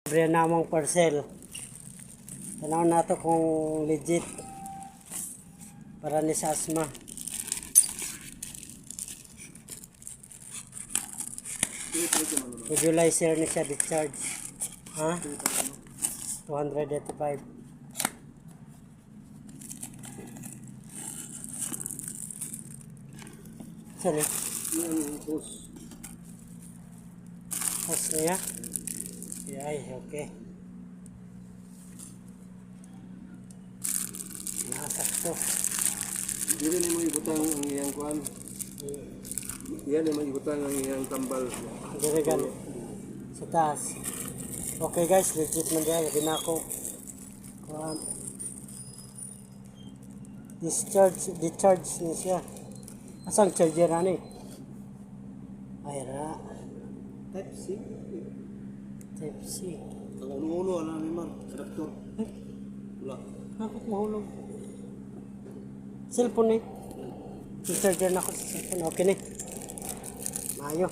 Libre namang parcel. Tanawin nato kung legit. Para ni sa asma. Visualizer ni siya discharge. Ha? 285. Saan eh? Hose niya? Ay, okay. Nakasakto. Dili ni mo ibutang ang iyang kuan. Yan ni mo ibutang ang iyang tambal. Dire gani. Sa taas. Okay guys, legit man diya. Lagi na ako. Kuan. Discharge niya siya. Asang charger na ni? Ay ra. Type C. Type C. Ang ulo ana ni man, traktor. Ay, Wala. ako mahulog. Cellphone eh. Charger na ako sa cellphone. Okay ni. Mayo.